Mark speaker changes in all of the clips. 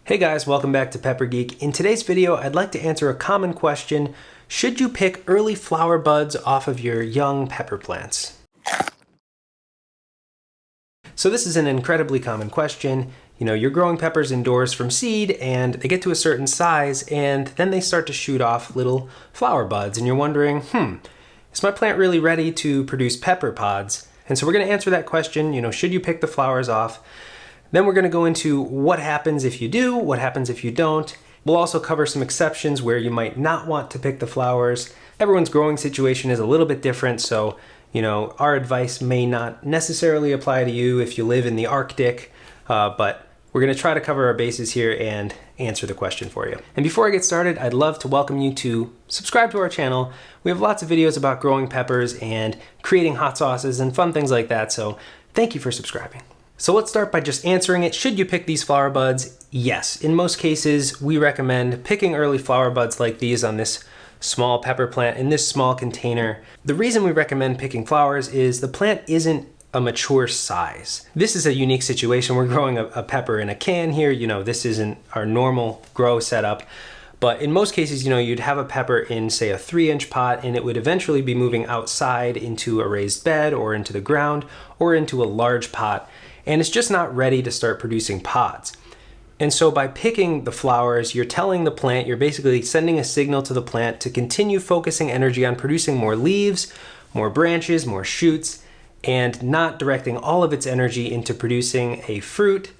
Speaker 1: Hey guys, welcome back to Pepper Geek. In today's video, I'd like to answer a common question. Should you pick early flower buds off of your young pepper plants? So this is an incredibly common question. You know, you're growing peppers indoors from seed and they get to a certain size and then they start to shoot off little flower buds and you're wondering, is my plant really ready to produce pepper pods? And so we're going to answer that question, should you pick the flowers off? Then we're going to go into what happens if you do, what happens if you don't. We'll also cover some exceptions where you might not want to pick the flowers. Everyone's growing situation is a little bit different, so our advice may not necessarily apply to you if you live in the Arctic, but we're going to try to cover our bases here and answer the question for you. And before I get started, I'd love to welcome you to subscribe to our channel. We have lots of videos about growing peppers and creating hot sauces and fun things like that, so thank you for subscribing. So let's start by just answering it. Should you pick these flower buds? Yes. In most cases, we recommend picking early flower buds like these on this small pepper plant in this small container. The reason we recommend picking flowers is the plant isn't a mature size. This is a unique situation. We're growing a pepper in a can here. This isn't our normal grow setup. But in most cases, you'd have a pepper in, say, a 3-inch pot, and it would eventually be moving outside into a raised bed or into the ground or into a large pot. And it's just not ready to start producing pods. And so by picking the flowers, you're telling the plant, you're basically sending a signal to the plant to continue focusing energy on producing more leaves, more branches, more shoots, and not directing all of its energy into producing a fruit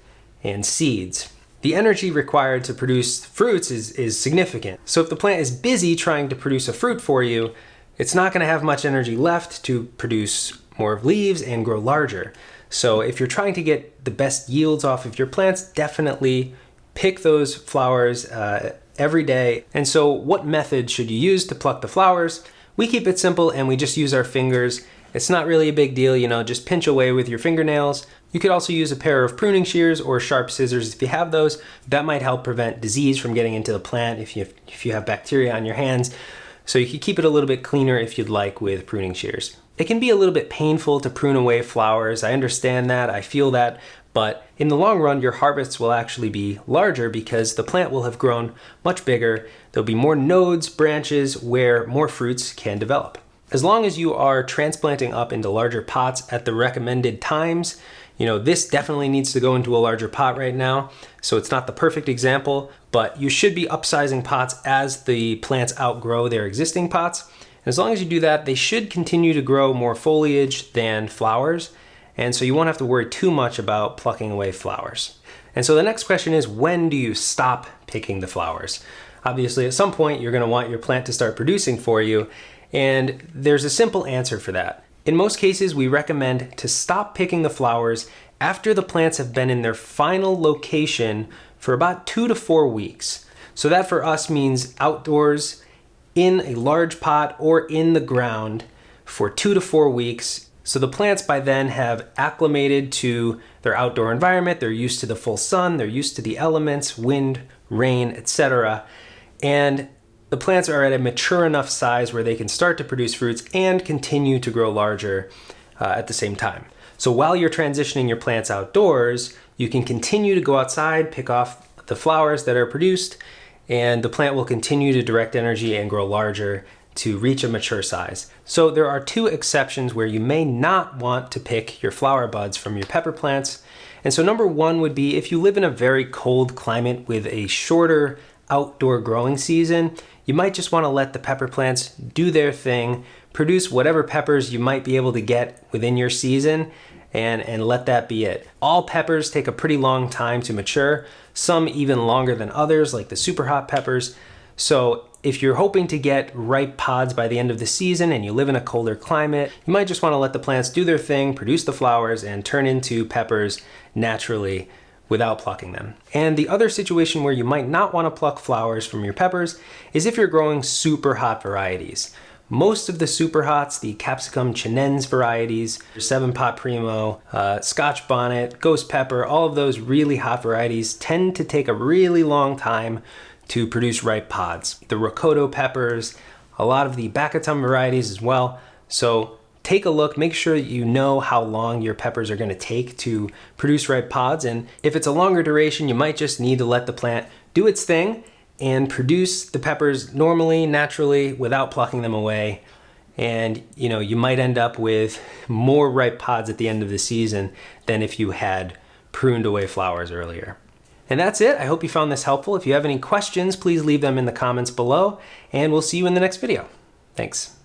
Speaker 1: and seeds. The energy required to produce fruits is significant. So if the plant is busy trying to produce a fruit for you, it's not going to have much energy left to produce more leaves and grow larger. So if you're trying to get the best yields off of your plants, definitely pick those flowers every day. And so what method should you use to pluck the flowers? We keep it simple and we just use our fingers. It's not really a big deal, just pinch away with your fingernails. You could also use a pair of pruning shears or sharp scissors if you have those. That might help prevent disease from getting into the plant if you have bacteria on your hands. So you can keep it a little bit cleaner if you'd like with pruning shears. It can be a little bit painful to prune away flowers. I understand that, I feel that, but in the long run, your harvests will actually be larger because the plant will have grown much bigger. There'll be more nodes, branches where more fruits can develop. As long as you are transplanting up into larger pots at the recommended times, this definitely needs to go into a larger pot right now. So it's not the perfect example, but you should be upsizing pots as the plants outgrow their existing pots. And as long as you do that, they should continue to grow more foliage than flowers. And so you won't have to worry too much about plucking away flowers. And so the next question is, when do you stop picking the flowers? Obviously, at some point, you're going to want your plant to start producing for you. And there's a simple answer for that. In most cases, we recommend to stop picking the flowers after the plants have been in their final location for about 2 to 4 weeks. So that for us means outdoors, in a large pot, or in the ground for 2 to 4 weeks. So the plants by then have acclimated to their outdoor environment, they're used to the full sun, they're used to the elements, wind, rain, etc. And the plants are at a mature enough size where they can start to produce fruits and continue to grow larger at the same time. So while you're transitioning your plants outdoors, you can continue to go outside, pick off the flowers that are produced, and the plant will continue to direct energy and grow larger to reach a mature size. So there are 2 exceptions where you may not want to pick your flower buds from your pepper plants. And so number 1 would be if you live in a very cold climate with a shorter outdoor growing season, you might just want to let the pepper plants do their thing, produce whatever peppers you might be able to get within your season, and let that be it. All peppers take a pretty long time to mature, some even longer than others, like the super hot peppers. So if you're hoping to get ripe pods by the end of the season and you live in a colder climate, you might just want to let the plants do their thing, produce the flowers, and turn into peppers naturally without plucking them. And the other situation where you might not want to pluck flowers from your peppers is if you're growing super hot varieties. Most of the super hots, the capsicum chinense varieties, 7-pot primo, scotch bonnet, ghost pepper, all of those really hot varieties tend to take a really long time to produce ripe pods. The rocoto peppers, a lot of the bacatum varieties as well. So take a look, make sure that you know how long your peppers are going to take to produce ripe pods. And if it's a longer duration, you might just need to let the plant do its thing and produce the peppers normally, naturally, without plucking them away. And you might end up with more ripe pods at the end of the season than if you had pruned away flowers earlier. And that's it. I hope you found this helpful. If you have any questions, please leave them in the comments below, and we'll see you in the next video. Thanks.